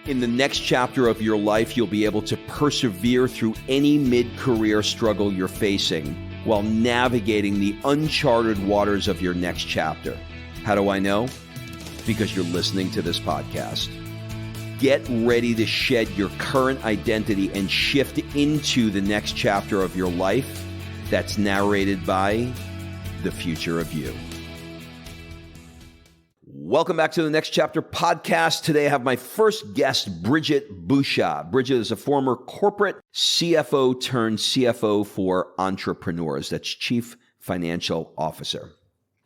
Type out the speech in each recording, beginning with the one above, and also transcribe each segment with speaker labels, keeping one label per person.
Speaker 1: In the next chapter of your life, you'll be able to persevere through any mid-career struggle you're facing while navigating the uncharted waters of your next chapter. How do I know? Because you're listening to this podcast. Get ready to shed your current identity and shift into the next chapter of your life that's narrated by the future of you. Welcome back to the Next Chapter podcast. Today I have my first guest, Bridgette Boucha. Bridgette is a former corporate CFO turned CFO for entrepreneurs. That's Chief Financial Officer.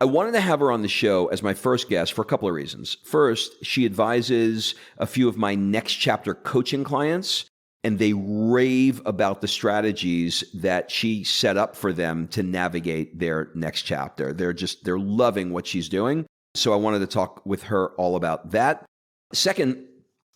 Speaker 1: I wanted to have her on the show as my first guest for a couple of reasons. First, she advises a few of my Next Chapter coaching clients, and they rave about the strategies that she set up for them to navigate their next chapter. They're loving what she's doing. So I wanted to talk with her all about that. Second,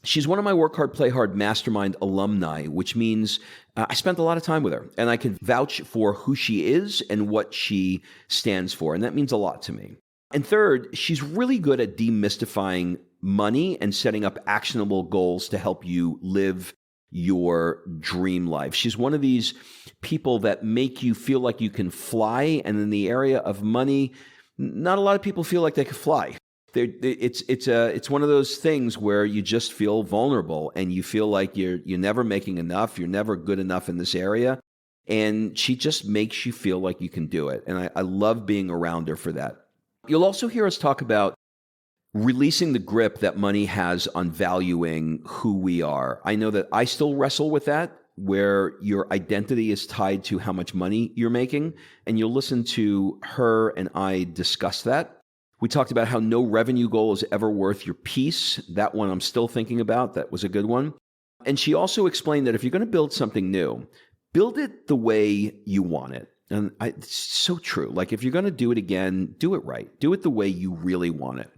Speaker 1: she's one of my Work Hard, Play Hard Mastermind alumni, which means I spent a lot of time with her, and I can vouch for who she is and what she stands for, and that means a lot to me. And third, she's really good at demystifying money and setting up actionable goals to help you live your dream life. She's one of these people that make you feel like you can fly, and in the area of money, not a lot of people feel like they could fly. It's one of those things where you just feel vulnerable and you feel like you're never making enough, you're never good enough in this area, and she just makes you feel like you can do it. And I love being around her for that. You'll also hear us talk about releasing the grip that money has on valuing who we are. I know that I still wrestle with that, where your identity is tied to how much money you're making. And you'll listen to her and I discuss that. We talked about how no revenue goal is ever worth your peace. That one I'm still thinking about. That was a good one. And she also explained that if you're going to build something new, build it the way you want it. And it's so true. Like if you're going to do it again, do it right. Do it the way you really want it.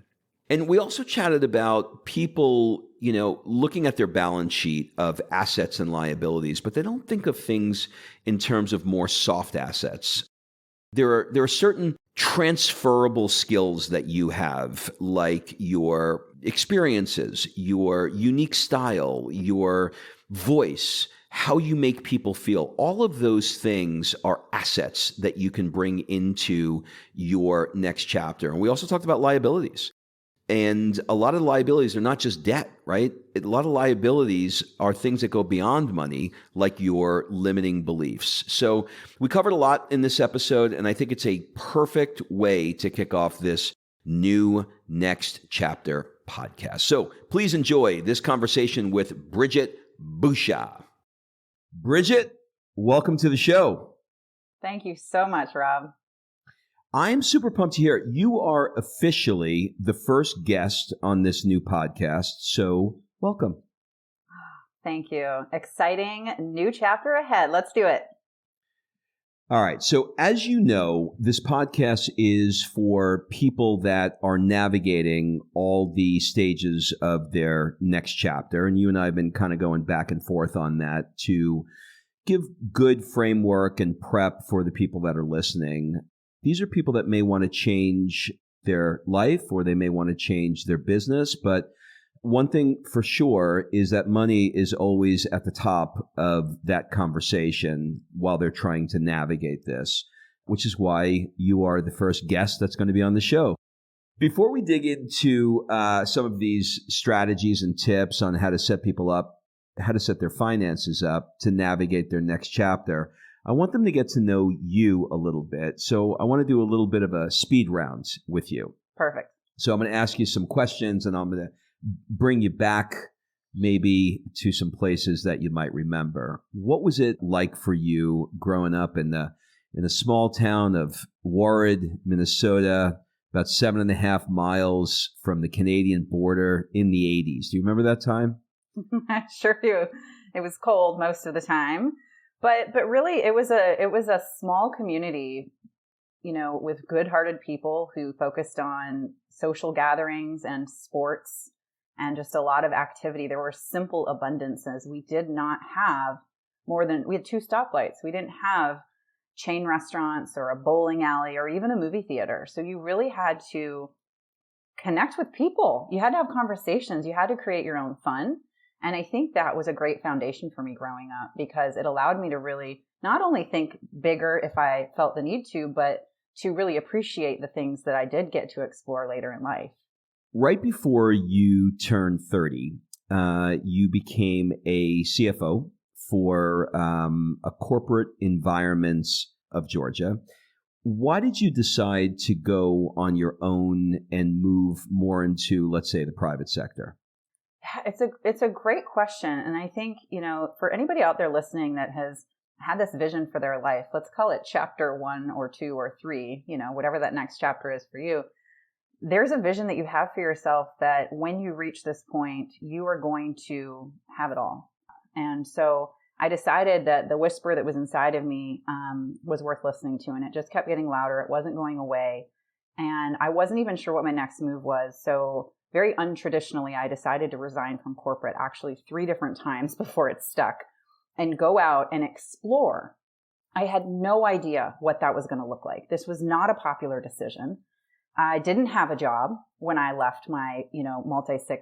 Speaker 1: And we also chatted about people, looking at their balance sheet of assets and liabilities, but they don't think of things in terms of more soft assets. There are certain transferable skills that you have, like your experiences, your unique style, your voice, how you make people feel. All of those things are assets that you can bring into your next chapter. And we also talked about liabilities. And a lot of liabilities are not just debt, right? A lot of liabilities are things that go beyond money, like your limiting beliefs. So we covered a lot in this episode, and I think it's a perfect way to kick off this new Next Chapter podcast. So please enjoy this conversation with Bridgette Boucha. Bridgette, welcome to the show.
Speaker 2: Thank you so much, Rob.
Speaker 1: I'm super pumped to hear you are officially the first guest on this new podcast. So welcome.
Speaker 2: Thank you. Exciting new chapter ahead. Let's do it.
Speaker 1: All right. So as you know, this podcast is for people that are navigating all the stages of their next chapter. And you and I have been kind of going back and forth on that to give good framework and prep for the people that are listening. These are people that may want to change their life or they may want to change their business. But one thing for sure is that money is always at the top of that conversation while they're trying to navigate this, which is why you are the first guest that's going to be on the show. Before we dig into some of these strategies and tips on how to set people up, how to set their finances up to navigate their next chapter, I want them to get to know you a little bit. So I want to do a little bit of a speed round with you.
Speaker 2: Perfect.
Speaker 1: So I'm going to ask you some questions and I'm going to bring you back maybe to some places that you might remember. What was it like for you growing up in the small town of Warren, Minnesota, about 7.5 miles from the Canadian border in the 80s? Do you remember that time?
Speaker 2: I sure do. It was cold most of the time. But really, it was a small community, with good-hearted people who focused on social gatherings and sports and just a lot of activity. There were simple abundances. We did not have we had 2 stoplights. We didn't have chain restaurants or a bowling alley or even a movie theater. So you really had to connect with people. You had to have conversations. You had to create your own fun. And I think that was a great foundation for me growing up, because it allowed me to really not only think bigger if I felt the need to, but to really appreciate the things that I did get to explore later in life.
Speaker 1: Right before you turned 30, you became a CFO for a corporate environments of Georgia. Why did you decide to go on your own and move more into, let's say, the private sector?
Speaker 2: It's a great question. And I think, for anybody out there listening that has had this vision for their life, let's call it chapter 1 or 2 or 3, whatever that next chapter is for you. There's a vision that you have for yourself that when you reach this point, you are going to have it all. And so I decided that the whisper that was inside of me was worth listening to, and it just kept getting louder. It wasn't going away. And I wasn't even sure what my next move was. So very untraditionally, I decided to resign from corporate actually 3 different times before it stuck, and go out and explore. I had no idea what that was going to look like. This was not a popular decision. I didn't have a job when I left my, multi-6,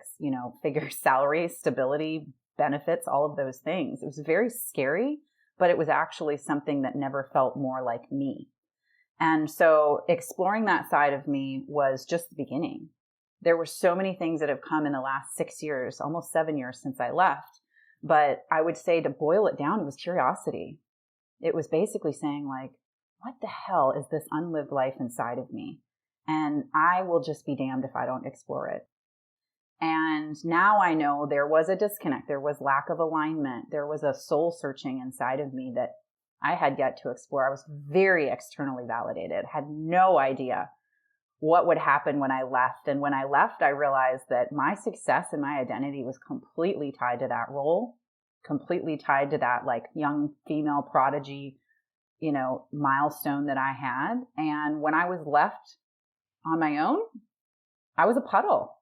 Speaker 2: figure salary, stability, benefits, all of those things. It was very scary, but it was actually something that never felt more like me. And so exploring that side of me was just the beginning. There were so many things that have come in the last 6 years, almost 7 years since I left. But I would say, to boil it down, it was curiosity. It was basically saying, like, what the hell is this unlived life inside of me? And I will just be damned if I don't explore it. And now I know there was a disconnect. There was lack of alignment. There was a soul searching inside of me that I had yet to explore. I was very externally validated, had no idea what would happen when I left. And when I left, I realized that my success and my identity was completely tied to that role, completely tied to that like young female prodigy, milestone that I had. And when I was left on my own, I was a puddle.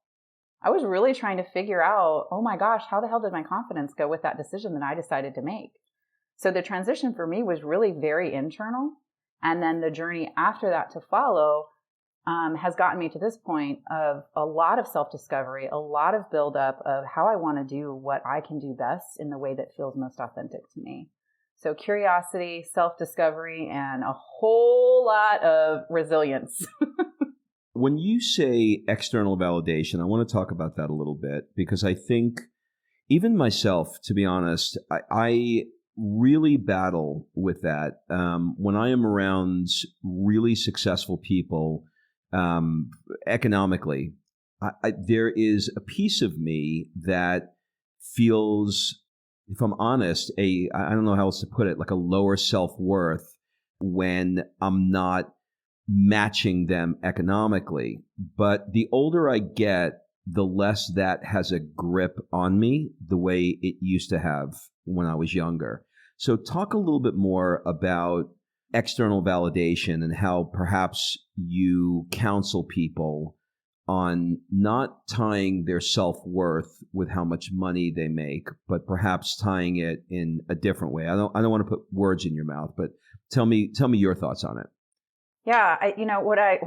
Speaker 2: I was really trying to figure out, oh my gosh, how the hell did my confidence go with that decision that I decided to make? So the transition for me was really very internal. And then the journey after that to follow has gotten me to this point of a lot of self-discovery, a lot of buildup of how I want to do what I can do best in the way that feels most authentic to me. So curiosity, self-discovery, and a whole lot of resilience.
Speaker 1: When you say external validation, I want to talk about that a little bit, because I think even myself, to be honest, I really battle with that. When I am around really successful people economically, there is a piece of me that feels, if I'm honest, I don't know how else to put it, like a lower self-worth when I'm not matching them economically. But the older I get, the less that has a grip on me the way it used to have when I was younger. So talk a little bit more about external validation and how perhaps you counsel people on not tying their self-worth with how much money they make, but perhaps tying it in a different way. I don't want to put words in your mouth, but tell me your thoughts on it.
Speaker 2: Yeah, what I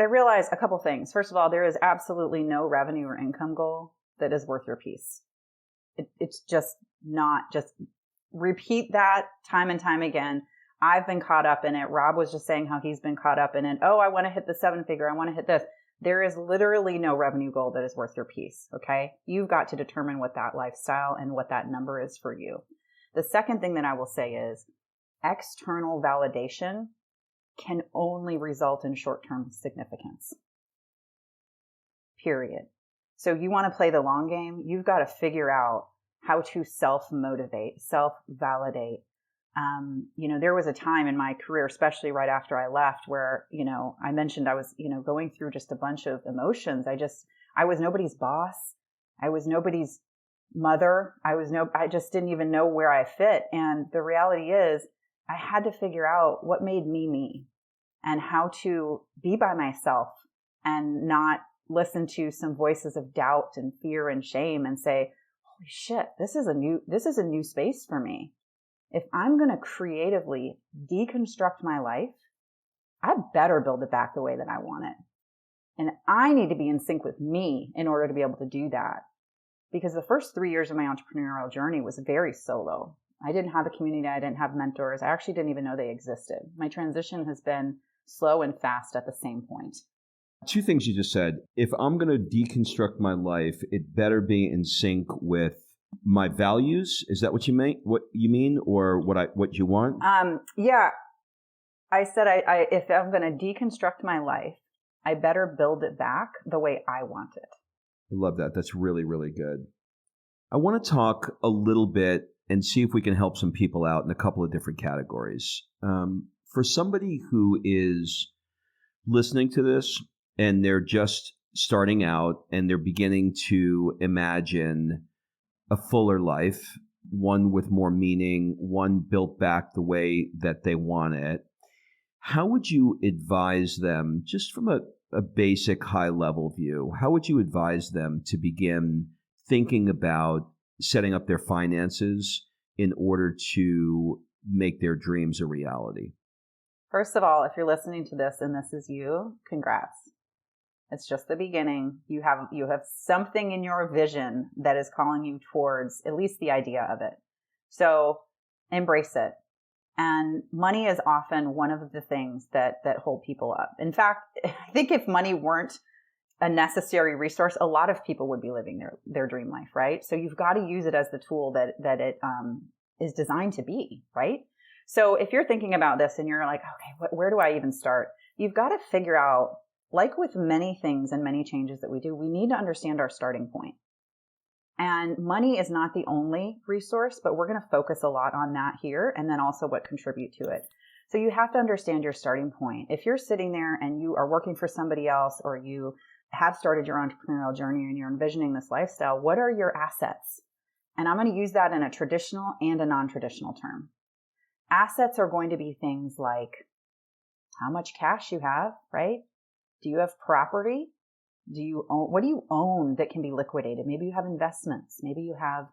Speaker 2: realized, a couple things. First of all, there is absolutely no revenue or income goal that is worth your peace. It's just not. Just repeat that time and time again. I've been caught up in it. Rob was just saying how he's been caught up in it. Oh, I want to hit the 7-figure. I want to hit this. There is literally no revenue goal that is worth your peace. Okay. You've got to determine what that lifestyle and what that number is for you. The second thing that I will say is external validation can only result in short-term significance. Period. So you want to play the long game, you've got to figure out how to self-motivate, self-validate. There was a time in my career, especially right after I left, where, I mentioned I was, going through just a bunch of emotions. I was nobody's boss. I was nobody's mother. I just didn't even know where I fit. And the reality is, I had to figure out what made me me and how to be by myself and not listen to some voices of doubt and fear and shame and say, holy shit, this is a new space for me. If I'm going to creatively deconstruct my life, I better build it back the way that I want it. And I need to be in sync with me in order to be able to do that. because the first 3 years of my entrepreneurial journey was very solo. I didn't have a community. I didn't have mentors. I actually didn't even know they existed. My transition has been slow and fast at the same point.
Speaker 1: Two things you just said. If I'm going to deconstruct my life, it better be in sync with my values. Is that what you mean? Or what you want?
Speaker 2: Yeah. I said, if I'm going to deconstruct my life, I better build it back the way I want it.
Speaker 1: I love that. That's really, really good. I want to talk a little bit and see if we can help some people out in a couple of different categories. For somebody who is listening to this and they're just starting out and they're beginning to imagine a fuller life, one with more meaning, one built back the way that they want it, how would you advise them, just from a basic high-level view, how would you advise them to begin thinking about setting up their finances in order to make their dreams a reality?
Speaker 2: First of all, if you're listening to this and this is you, congrats. It's just the beginning. You have something in your vision that is calling you towards at least the idea of it. So embrace it. And money is often one of the things that hold people up. In fact, I think if money weren't a necessary resource, a lot of people would be living their dream life, right? So you've got to use it as the tool that it is designed to be, right? So if you're thinking about this and you're like, okay, where do I even start? You've got to figure out, like with many things and many changes that we do, we need to understand our starting point. And money is not the only resource, but we're going to focus a lot on that here, and then also what contribute to it. So you have to understand your starting point. If you're sitting there and you are working for somebody else, or you have started your entrepreneurial journey and you're envisioning this lifestyle, what are your assets? And I'm going to use that in a traditional and a non-traditional term. Assets are going to be things like how much cash you have, right? Do you have property? What do you own that can be liquidated? Maybe you have investments. Maybe you have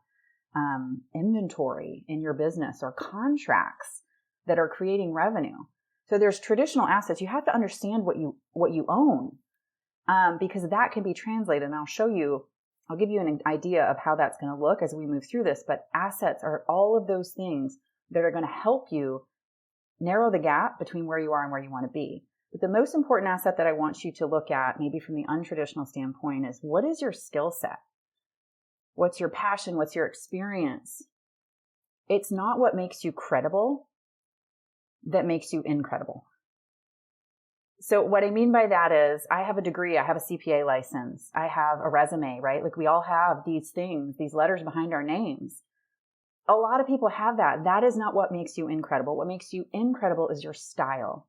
Speaker 2: inventory in your business or contracts that are creating revenue. So there's traditional assets. You have to understand what you own, because that can be translated. And I'll give you an idea of how that's going to look as we move through this. But assets are all of those things that are going to help you narrow the gap between where you are and where you want to be. But the most important asset that I want you to look at, maybe from the untraditional standpoint, is what is your skill set? What's your passion? What's your experience? It's not what makes you credible that makes you incredible. So what I mean by that is, I have a degree, I have a CPA license, I have a resume, right? Like we all have these things, these letters behind our names. A lot of people have that. That is not what makes you incredible. What makes you incredible is your style,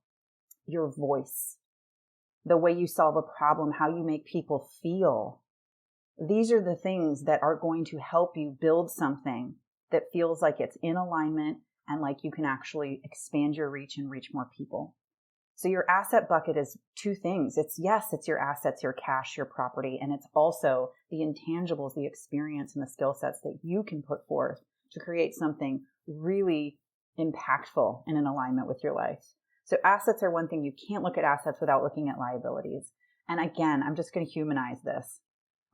Speaker 2: your voice, the way you solve a problem, how you make people feel. These are the things that are going to help you build something that feels like it's in alignment and like you can actually expand your reach and reach more people. So your asset bucket is two things. It's your assets, your cash, your property, and it's also the intangibles, the experience and the skill sets that you can put forth to create something really impactful and in alignment with your life. So assets are one thing. You can't look at assets without looking at liabilities. And again, I'm just going to humanize this.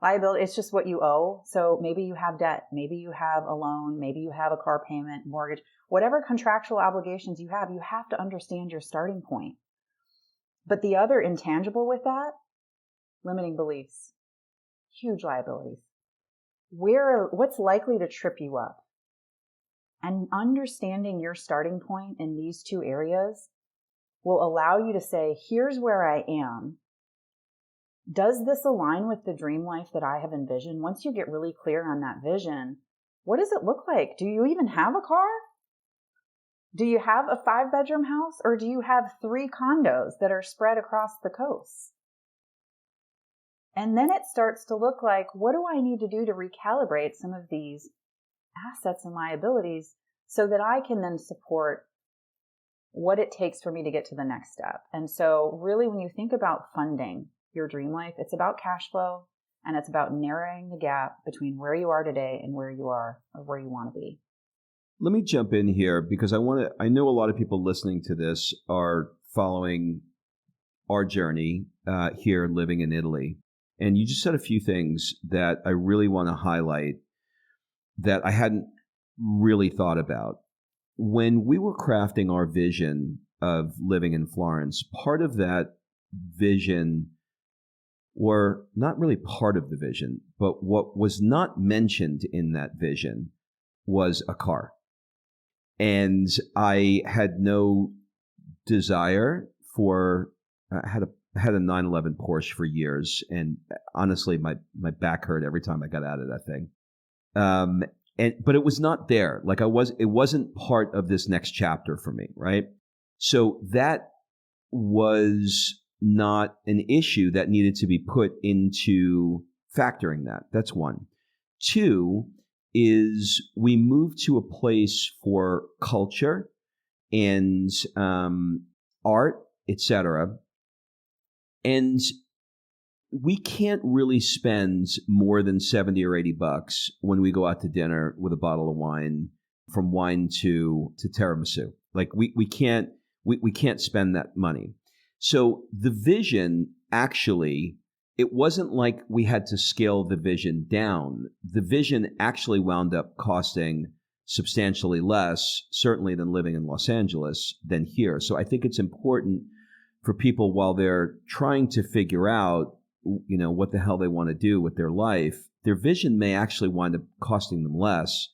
Speaker 2: Liability, it's just what you owe. So maybe you have debt. Maybe you have a loan. Maybe you have a car payment, mortgage, whatever contractual obligations you have to understand your starting point. But the other intangible with that, limiting beliefs, huge liabilities. What's likely to trip you up? And understanding your starting point in these two areas will allow you to say, here's where I am. Does this align with the dream life that I have envisioned? Once you get really clear on that vision, what does it look like? Do you even have a car? Do you have a 5-bedroom house? Or do you have 3 condos that are spread across the coast? And then it starts to look like, what do I need to do to recalibrate some of these assets and liabilities so that I can then support what it takes for me to get to the next step? And so really, when you think about funding your dream life, it's about cash flow, and it's about narrowing the gap between where you are today and where you are or where you want to be.
Speaker 1: Let me jump in here because I know a lot of people listening to this are following our journey here living in Italy. And you just said a few things that I really want to highlight that I hadn't really thought about. When we were crafting our vision of living in Florence, part of that vision, or not really part of the vision, but what was not mentioned in that vision was a car. And I had no desire for, I had a 911 Porsche for years, and honestly, my back hurt every time I got out of that thing. But it was not there. Like it wasn't part of this next chapter for me, right? So that was not an issue that needed to be put into factoring that. That's one. Two is we moved to a place for culture and art, etc. And we can't really spend more than $70 or $80 when we go out to dinner with a bottle of wine, from wine to tiramisu. Like we can't spend that money. So the vision, actually, it wasn't like we had to scale the vision down. The vision actually wound up costing substantially less, certainly than living in Los Angeles, than here. So I think it's important for people, while they're trying to figure out, what the hell they want to do with their life, their vision may actually wind up costing them less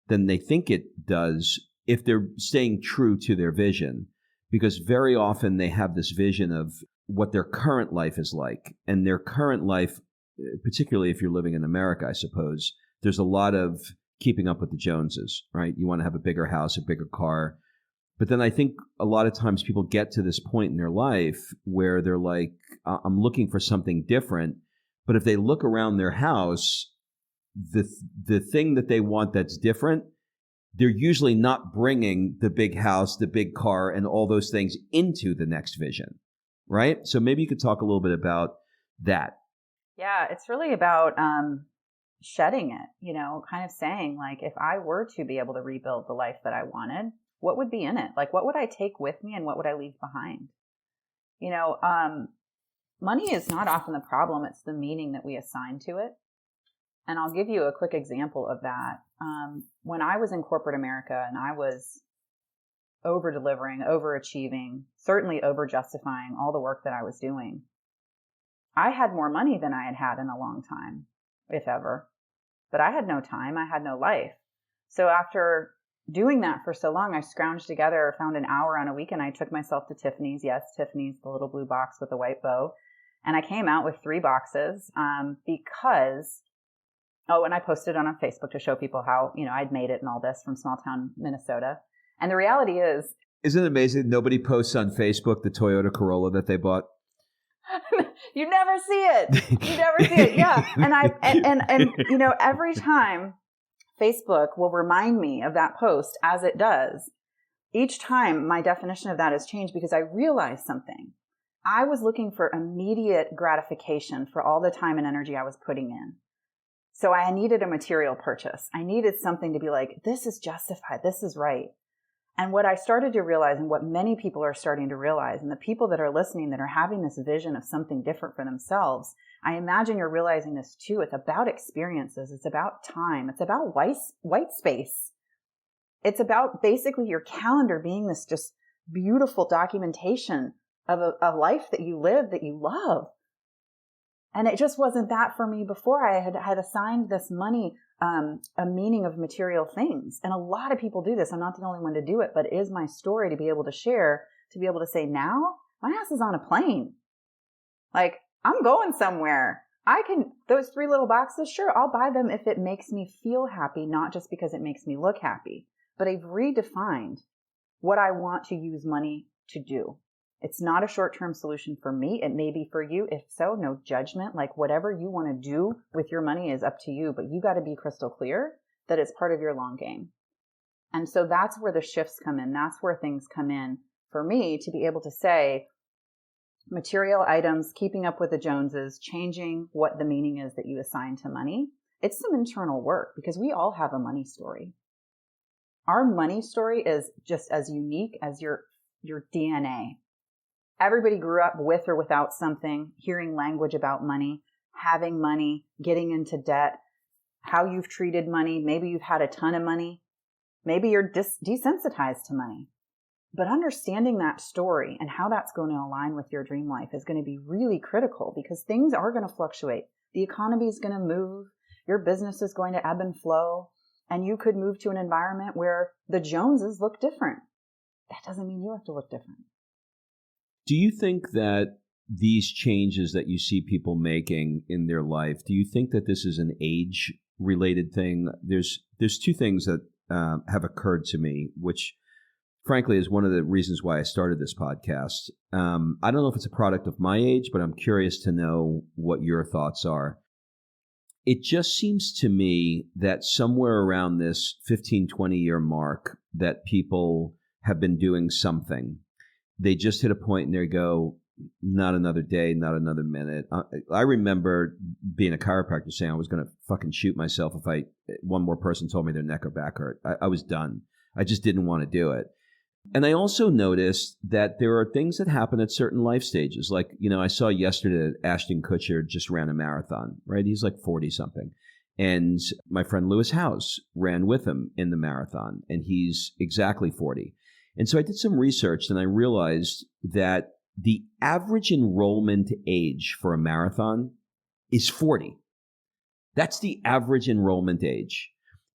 Speaker 1: than they think it does if they're staying true to their vision. Because very often they have this vision of what their current life is like. And their current life, particularly if you're living in America, I suppose, there's a lot of keeping up with the Joneses, right? You want to have a bigger house, a bigger car. But then I think a lot of times people get to this point in their life where they're like, I'm looking for something different. But if they look around their house, the thing that they want that's different, they're usually not bringing the big house, the big car, and all those things into the next vision, right? So maybe you could talk a little bit about that.
Speaker 2: Yeah, it's really about shedding it, kind of saying, like, if I were to be able to rebuild the life that I wanted, what would be in it? Like, what would I take with me and what would I leave behind? Money is not often the problem. It's the meaning that we assign to it. And I'll give you a quick example of that. When I was in corporate America and I was over-delivering, overachieving, certainly over-justifying all the work that I was doing, I had more money than I had had in a long time, if ever. But I had no time. I had no life. So after doing that for so long, I scrounged together, found an hour on a weekend. I took myself to Tiffany's. Yes, Tiffany's, the little blue box with the white bow. And I came out with 3 boxes because... Oh, and I posted it on Facebook to show people how, I'd made it and all this from small town Minnesota. And the reality is...
Speaker 1: Isn't it amazing nobody posts on Facebook the Toyota Corolla that they bought?
Speaker 2: You never see it. You never see it. Yeah. And every time Facebook will remind me of that post, as it does, each time my definition of that has changed because I realized something. I was looking for immediate gratification for all the time and energy I was putting in. So I needed a material purchase. I needed something to be like, this is justified. This is right. And what I started to realize, and what many people are starting to realize, and the people that are listening that are having this vision of something different for themselves, I imagine you're realizing this too. It's about experiences. It's about time. It's about white space. It's about basically your calendar being this just beautiful documentation of a life that you live, that you love. And it just wasn't that for me before. I had assigned this money a meaning of material things. And a lot of people do this. I'm not the only one to do it, but it is my story to be able to share, to be able to say, now my ass is on a plane. Like, I'm going somewhere. Those 3 little boxes, sure, I'll buy them if it makes me feel happy, not just because it makes me look happy. But I've redefined what I want to use money to do. It's not a short-term solution for me. It may be for you. If so, no judgment. Like, whatever you want to do with your money is up to you, but you got to be crystal clear that it's part of your long game. And so that's where the shifts come in. That's where things come in for me to be able to say material items, keeping up with the Joneses, changing what the meaning is that you assign to money. It's some internal work because we all have a money story. Our money story is just as unique as your DNA. Everybody grew up with or without something, hearing language about money, having money, getting into debt, how you've treated money. Maybe you've had a ton of money. Maybe you're desensitized to money. But understanding that story and how that's going to align with your dream life is going to be really critical, because things are going to fluctuate. The economy is going to move. Your business is going to ebb and flow. And you could move to an environment where the Joneses look different. That doesn't mean you have to look different.
Speaker 1: Do you think that these changes that you see people making in their life, do you think that this is an age-related thing? There's two things that have occurred to me, which frankly is one of the reasons why I started this podcast. I don't know if it's a product of my age, but I'm curious to know what your thoughts are. It just seems to me that somewhere around this 15, 20-year mark that people have been doing something. They just hit a point and they go, not another day, not another minute. I remember being a chiropractor saying I was going to fucking shoot myself if one more person told me their neck or back hurt. I was done. I just didn't want to do it. And I also noticed that there are things that happen at certain life stages. Like, I saw yesterday that Ashton Kutcher just ran a marathon, right? He's like 40-something. And my friend Lewis Howes ran with him in the marathon, and he's exactly 40. And so I did some research, and I realized that the average enrollment age for a marathon is 40. That's the average enrollment age.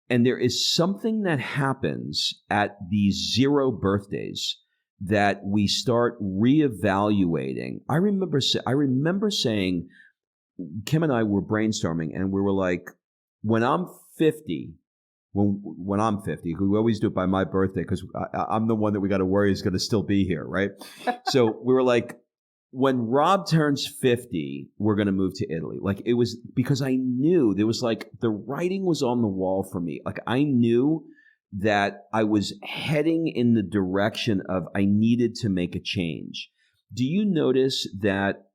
Speaker 1: And there is something that happens at these 0 birthdays that we start reevaluating. I remember saying, Kim and I were brainstorming, and we were like, when I'm 50, when I'm 50, we always do it by my birthday because I'm the one that we got to worry is going to still be here, right? So we were like, when Rob turns 50, we're going to move to Italy. Like, it was because I knew there was like the writing was on the wall for me. Like, I knew that I was heading in the direction of I needed to make a change. Do you notice that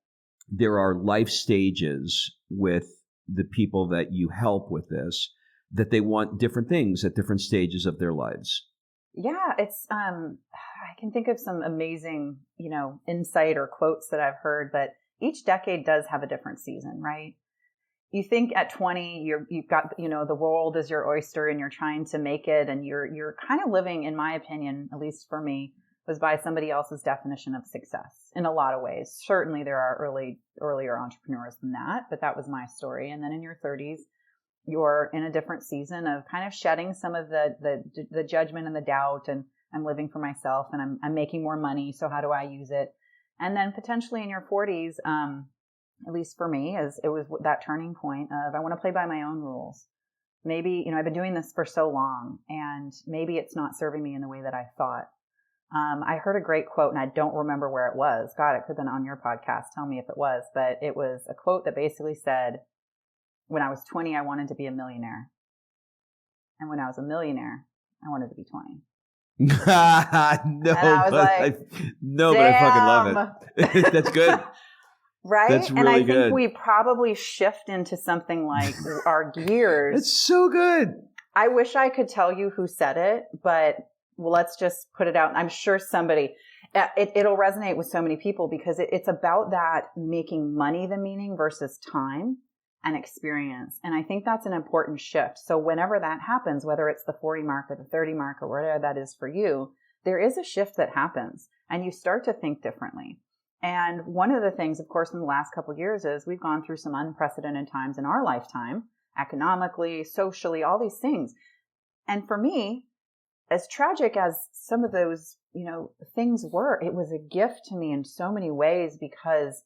Speaker 1: there are life stages with the people that you help with this, that they want different things at different stages of their lives?
Speaker 2: Yeah, it's I can think of some amazing, insight or quotes that I've heard, but each decade does have a different season, right? You think at 20, you've got, the world is your oyster and you're trying to make it, and you're kind of living, in my opinion, at least for me, was by somebody else's definition of success in a lot of ways. Certainly there are earlier entrepreneurs than that, but that was my story. And then in your 30s, you're in a different season of kind of shedding some of the judgment and the doubt, and I'm living for myself, and I'm making more money. So how do I use it? And then potentially in your 40s, at least for me, as it was that turning point of I want to play by my own rules. Maybe, I've been doing this for so long, and maybe it's not serving me in the way that I thought. I heard a great quote, and I don't remember where it was. God, it could have been on your podcast. Tell me if it was. But it was a quote that basically said, when I was 20, I wanted to be a millionaire. And when I was a millionaire, I wanted to be 20.
Speaker 1: I fucking love it. That's good.
Speaker 2: Right?
Speaker 1: That's really
Speaker 2: and I
Speaker 1: good.
Speaker 2: think we probably shift into something like our gears.
Speaker 1: It's so good.
Speaker 2: I wish I could tell you who said it, but let's just put it out. I'm sure somebody, it'll resonate with so many people, because it's about that making money the meaning versus time and experience. And I think that's an important shift. So whenever that happens, whether it's the 40 mark or the 30 mark or whatever that is for you, there is a shift that happens, and you start to think differently. And one of the things, of course, in the last couple of years is we've gone through some unprecedented times in our lifetime, economically, socially, all these things. And for me, as tragic as some of those, things were, it was a gift to me in so many ways, because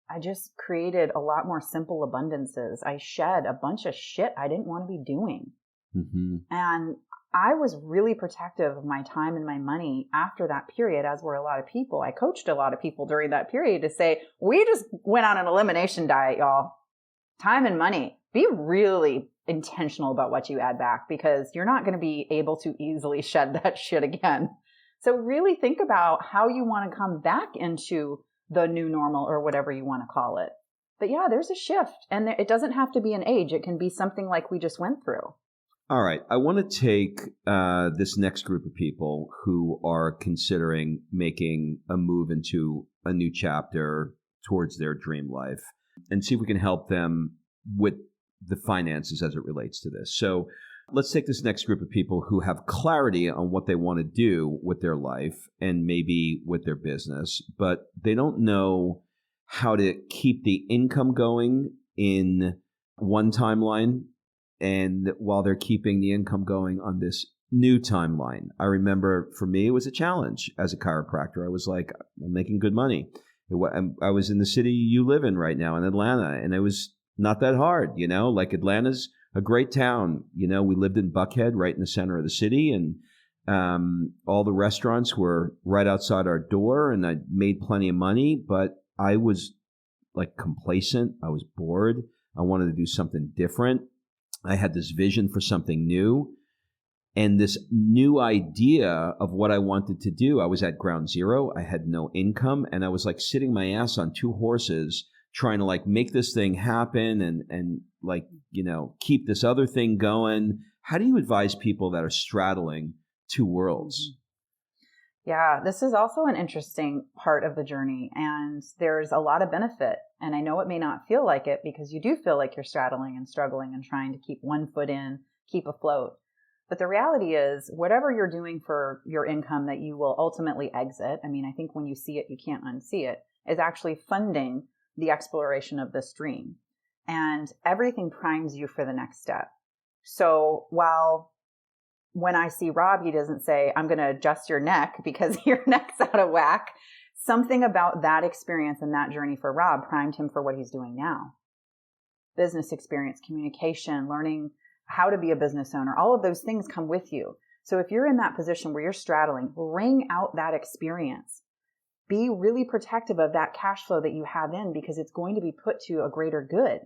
Speaker 2: I just created a lot more simple abundances. I shed a bunch of shit I didn't want to be doing.
Speaker 1: Mm-hmm.
Speaker 2: And I was really protective of my time and my money after that period, as were a lot of people. I coached a lot of people during that period to say, we just went on an elimination diet, y'all. Time and money. Be really intentional about what you add back, because you're not going to be able to easily shed that shit again. So really think about how you want to come back into the new normal, or whatever you want to call it. But yeah, there's a shift, and it doesn't have to be an age. It can be something like we just went through.
Speaker 1: All right. I want to take this next group of people who are considering making a move into a new chapter towards their dream life. and see if we can help them with the finances as it relates to this. So let's take this next group of people who have clarity on what they want to do with their life and maybe with their business, but they don't know how to keep the income going in one timeline and while they're keeping the income going on this new timeline. I remember for me, it was a challenge as a chiropractor. I was like, I'm making good money. I was in the city you live in right now in Atlanta, and it was not that hard, like Atlanta's a great town. We lived in Buckhead right in the center of the city, and all the restaurants were right outside our door, and I made plenty of money, but I was like complacent. I was bored. I wanted to do something different. I had this vision for something new. And this new idea of what I wanted to do, I was at ground zero. I had no income, and I was like sitting my ass on two horses trying to like make this thing happen and like, keep this other thing going. How do you advise people that are straddling two worlds?
Speaker 2: Yeah, this is also an interesting part of the journey, and there's a lot of benefit. And I know it may not feel like it because you do feel like you're straddling and struggling and trying to keep one foot in, keep afloat. But the reality is, whatever you're doing for your income that you will ultimately exit, I mean, I think when you see it, you can't unsee it, is actually funding the exploration of this dream. And everything primes you for the next step. So while when I see Rob, he doesn't say, I'm going to adjust your neck because your neck's out of whack. Something about that experience and that journey for Rob primed him for what he's doing now. Business experience, communication, learning how to be a business owner, all of those things come with you. So if you're in that position where you're straddling, ring out that experience. Be really protective of that cash flow that you have in because it's going to be put to a greater good,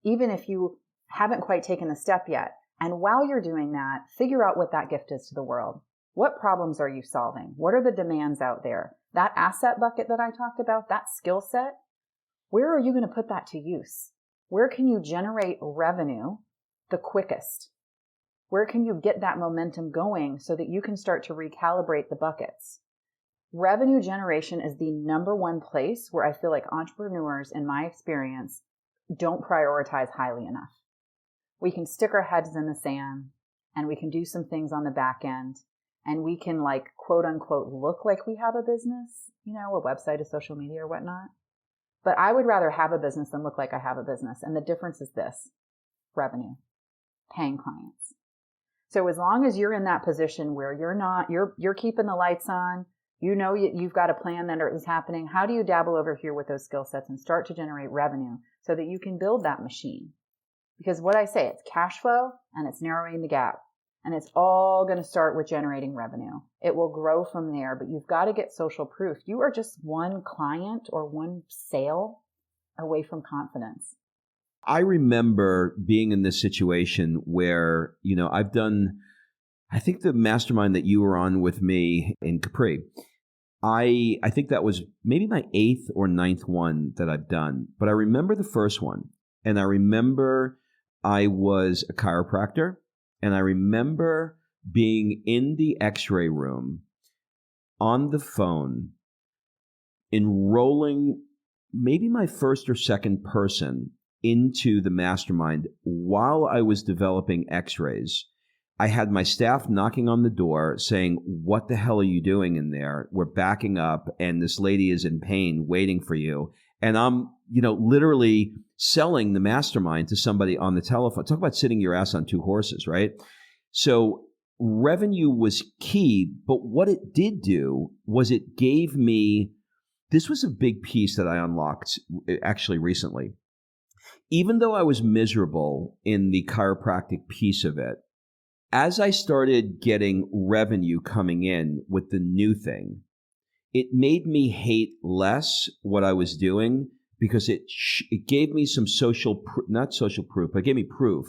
Speaker 2: even if you haven't quite taken the step yet. And while you're doing that, figure out what that gift is to the world. What problems are you solving? What are the demands out there? That asset bucket that I talked about, that skill set, where are you going to put that to use? Where can you generate revenue the quickest? Where can you get that momentum going so that you can start to recalibrate the buckets? Revenue generation is the number one place where I feel like entrepreneurs, in my experience, don't prioritize highly enough. We can stick our heads in the sand and we can do some things on the back end and we can like quote unquote look like we have a business, a website, a social media or whatnot. But I would rather have a business than look like I have a business. And the difference is this: revenue, paying clients. So as long as you're in that position where you're keeping the lights on, you've got a plan that is happening. How do you dabble over here with those skill sets and start to generate revenue so that you can build that machine? Because what I say, it's cash flow and it's narrowing the gap. And it's all going to start with generating revenue. It will grow from there, but you've got to get social proof. You are just one client or one sale away from confidence.
Speaker 1: I remember being in this situation where, I've done, I think the mastermind that you were on with me in Capri, I think that was maybe my 8th or 9th one that I've done. But I remember the first one. And I remember I was a chiropractor. And I remember being in the x-ray room on the phone, enrolling maybe my first or second person into the mastermind while I was developing x-rays. I had my staff knocking on the door saying, what the hell are you doing in there? We're backing up and this lady is in pain waiting for you. And I'm, literally selling the mastermind to somebody on the telephone. Talk about sitting your ass on two horses, right? So revenue was key, but what it did do was it gave me, this was a big piece that I unlocked actually recently. Even though I was miserable in the chiropractic piece of it, as I started getting revenue coming in with the new thing, it made me hate less what I was doing because it gave me some not social proof, but it gave me proof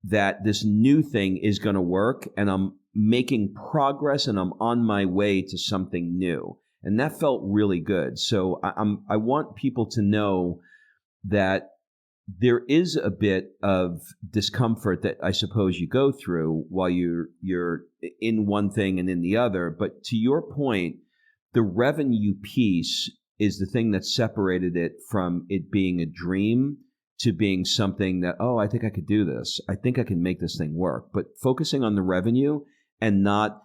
Speaker 1: that this new thing is going to work and I'm making progress and I'm on my way to something new. And that felt really good. So I want people to know that there is a bit of discomfort that I suppose you go through while you're in one thing and in the other. But to your point, the revenue piece is the thing that separated it from it being a dream to being something that, oh, I think I could do this. I think I can make this thing work. But focusing on the revenue and not,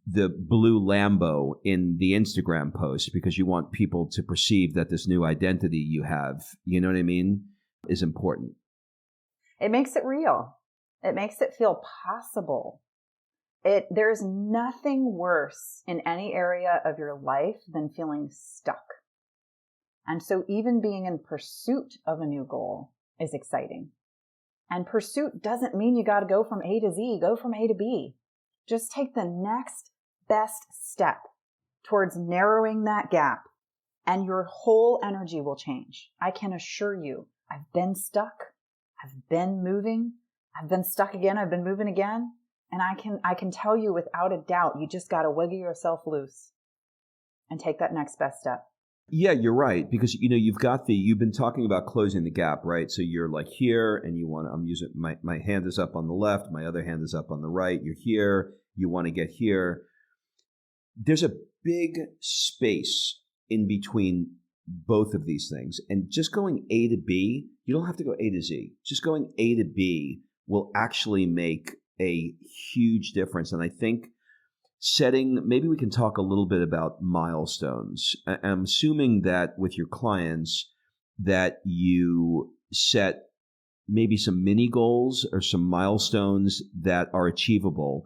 Speaker 1: the blue Lambo in the Instagram post because you want people to perceive that this new identity you have, you know what I mean, is important.
Speaker 2: It makes it real. It makes it feel possible. There's nothing worse in any area of your life than feeling stuck. And so even being in pursuit of a new goal is exciting. And pursuit doesn't mean you got to go from A to Z, go from A to B. Just take the next best step towards narrowing that gap and your whole energy will change. I can assure you, I've been stuck. I've been moving. I've been stuck again. I've been moving again. And I can tell you without a doubt, you just got to wiggle yourself loose and take that next best step.
Speaker 1: Yeah, you're right. Because, you've been talking about closing the gap, right? So you're like here and I'm using my hand is up on the left. My other hand is up on the right. You're here. You want to get here. There's a big space in between both of these things. And just going A to B, you don't have to go A to Z. Just going A to B will actually make a huge difference. And I think maybe we can talk a little bit about milestones. I'm assuming that with your clients that you set maybe some mini goals or some milestones that are achievable.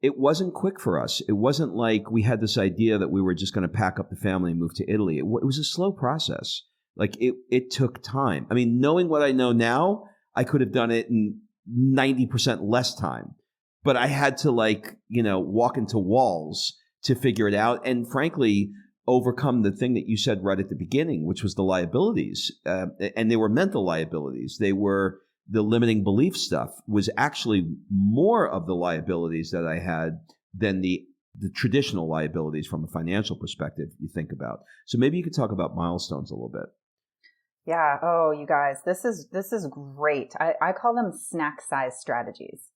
Speaker 1: It wasn't quick for us. It wasn't like we had this idea that we were just going to pack up the family and move to Italy. It was a slow process. Like it took time. I mean, knowing what I know now, I could have done it in 90% less time. But I had to walk into walls to figure it out. And frankly, overcome the thing that you said right at the beginning, which was the liabilities. And they were mental liabilities. They were the limiting belief stuff was actually more of the liabilities that I had than the traditional liabilities from a financial perspective you think about. So maybe you could talk about milestones a little bit.
Speaker 2: Yeah. Oh, you guys, this is great. I call them snack size strategies.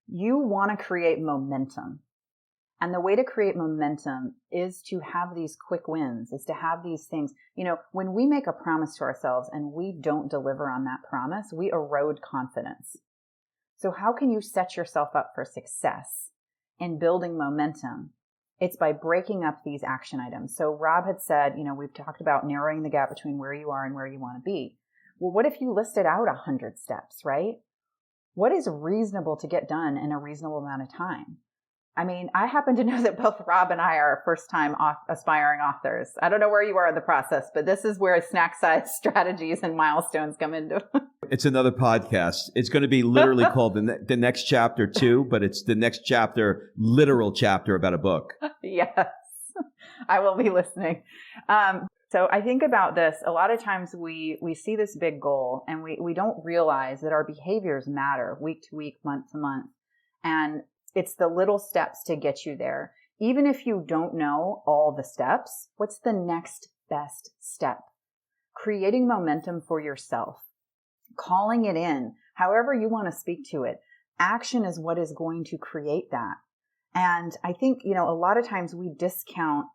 Speaker 2: You want to create momentum. And the way to create momentum is to have these quick wins, is to have these things. When we make a promise to ourselves and we don't deliver on that promise, we erode confidence. So how can you set yourself up for success in building momentum? It's by breaking up these action items. So Rob had said, we've talked about narrowing the gap between where you are and where you want to be. Well, what if you listed out 100 steps, right? What is reasonable to get done in a reasonable amount of time? I mean, I happen to know that both Rob and I are first-time aspiring authors. I don't know where you are in the process, but this is where snack-size strategies and milestones come into.
Speaker 1: It's another podcast. It's going to be literally called the next chapter too, but it's the next chapter, literal chapter about a book.
Speaker 2: Yes, I will be listening. So I think about this. A lot of times we see this big goal and we don't realize that our behaviors matter week to week, month to month. And it's the little steps to get you there. Even if you don't know all the steps, what's the next best step? Creating momentum for yourself, calling it in, however you want to speak to it. Action is what is going to create that. And I think, a lot of times we discount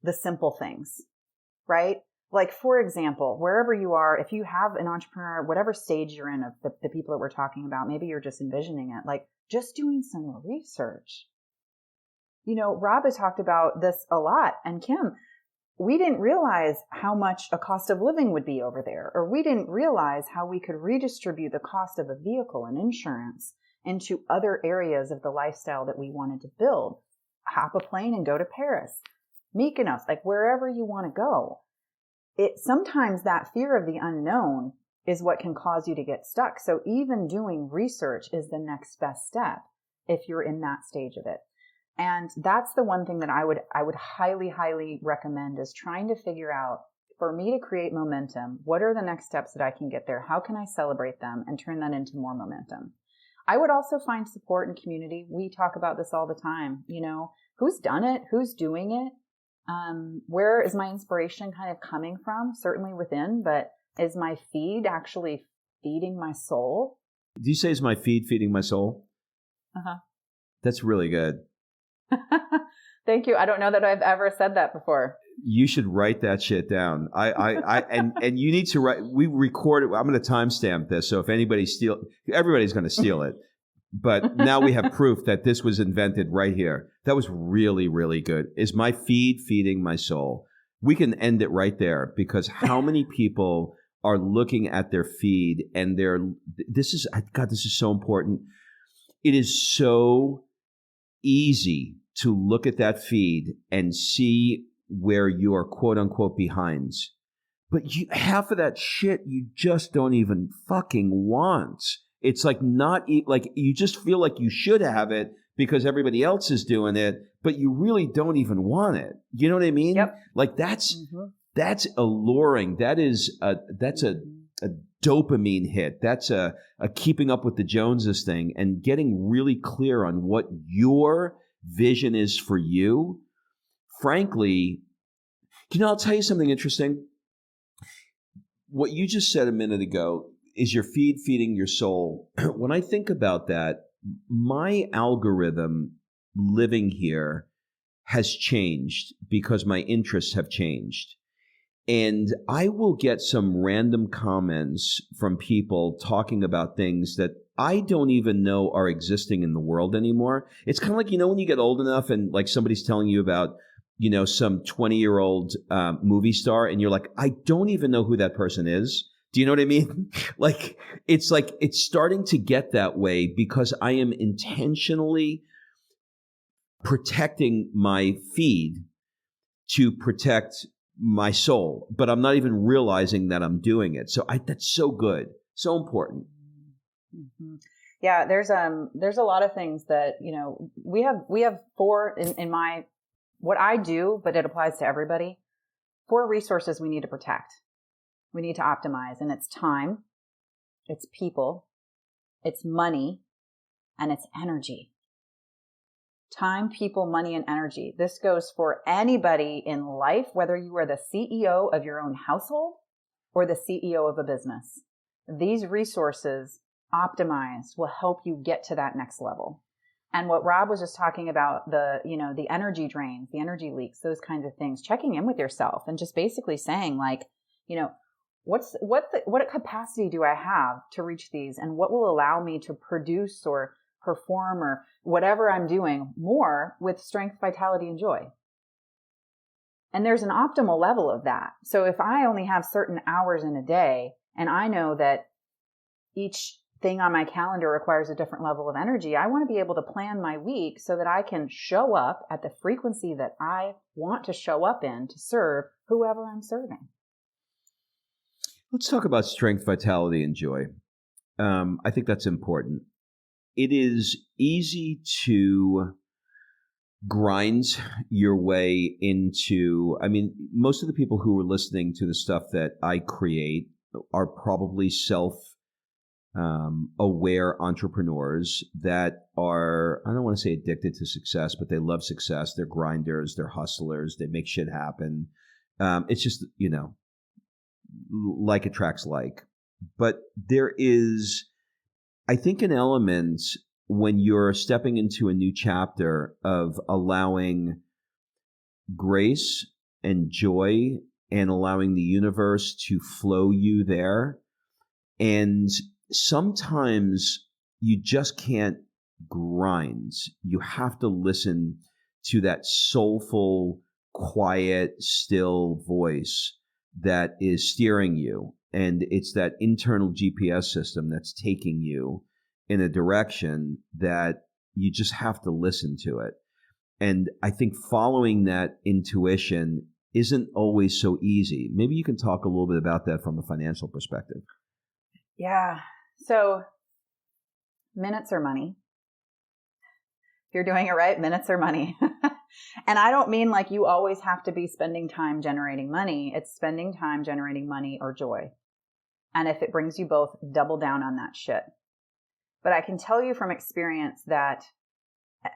Speaker 2: the simple things, right? Like, for example, wherever you are, if you have an entrepreneur, whatever stage you're in of the people that we're talking about, maybe you're just envisioning it, like just doing some research. Rob has talked about this a lot, and Kim, we didn't realize how much a cost of living would be over there, or we didn't realize how we could redistribute the cost of a vehicle and insurance into other areas of the lifestyle that we wanted to build. Hop a plane and go to Paris, Mykonos, like wherever you want to go. Sometimes that fear of the unknown is what can cause you to get stuck. So even doing research is the next best step if you're in that stage of it. And that's the one thing that I would highly, highly recommend is trying to figure out, for me to create momentum, what are the next steps that I can get there? How can I celebrate them and turn that into more momentum? I would also find support and community. We talk about this all the time. Who's done it? Who's doing it? Where is my inspiration kind of coming from? Certainly within, but is my feed actually feeding my soul?
Speaker 1: Do you say is my feed feeding my soul?
Speaker 2: Uh-huh.
Speaker 1: That's really good.
Speaker 2: Thank you. I don't know that I've ever said that before.
Speaker 1: You should write that shit down. And you need to write. We record it. I'm going to timestamp this. So if anybody everybody's going to steal it. But now we have proof that this was invented right here. That was really, really good. Is my feed feeding my soul? We can end it right there, because how many people are looking at their feed and this is so important. It is so easy to look at that feed and see where you are quote unquote behind. But half of that shit you just don't even fucking want. It's like like you just feel like you should have it because everybody else is doing it, but you really don't even want it. You know what I mean?
Speaker 2: Yep.
Speaker 1: Like that's alluring. That's a dopamine hit. That's a keeping up with the Joneses thing, and getting really clear on what your vision is for you. Frankly, I'll tell you something interesting. What you just said a minute ago is your feed feeding your soul. When I think about that, my algorithm living here has changed because my interests have changed. And I will get some random comments from people talking about things that I don't even know are existing in the world anymore. It's kind of like, when you get old enough and like somebody's telling you about, some 20-year-old movie star, and you're like, I don't even know who that person is. Do you know what I mean? Like it's starting to get that way because I am intentionally protecting my feed to protect my soul, but I'm not even realizing that I'm doing it. So that's so good, so important.
Speaker 2: Mm-hmm. Yeah, there's a lot of things that we have 4 in my what I do, but it applies to everybody. 4 resources we need to protect. We need to optimize, and it's time, it's people, it's money, and it's energy. Time, people, money, and energy. This goes for anybody in life, whether you are the CEO of your own household or the CEO of a business. These resources optimized will help you get to that next level. And what Rob was just talking about, the energy drains, the energy leaks, those kinds of things, checking in with yourself and just basically saying like, what capacity do I have to reach these, and what will allow me to produce or perform or whatever I'm doing more with strength, vitality, and joy. And there's an optimal level of that. So if I only have certain hours in a day, and I know that each thing on my calendar requires a different level of energy, I want to be able to plan my week so that I can show up at the frequency that I want to show up in to serve whoever I'm serving.
Speaker 1: Let's talk about strength, vitality, and joy. I think that's important. It is easy to grind your way into, most of the people who are listening to the stuff that I create are probably self-aware entrepreneurs that are, I don't want to say addicted to success, but they love success. They're grinders, they're hustlers, they make shit happen. It's just, like attracts like. But there is, I think, an element when you're stepping into a new chapter of allowing grace and joy and allowing the universe to flow you there. And sometimes you just can't grind. You have to listen to that soulful, quiet, still voice that is steering you. And it's that internal GPS system that's taking you in a direction that you just have to listen to it. And I think following that intuition isn't always so easy. Maybe you can talk a little bit about that from a financial perspective.
Speaker 2: Yeah. So minutes are money. If you're doing it right, minutes are money. And I don't mean like you always have to be spending time generating money. It's spending time generating money or joy. And if it brings you both, double down on that shit. But I can tell you from experience that,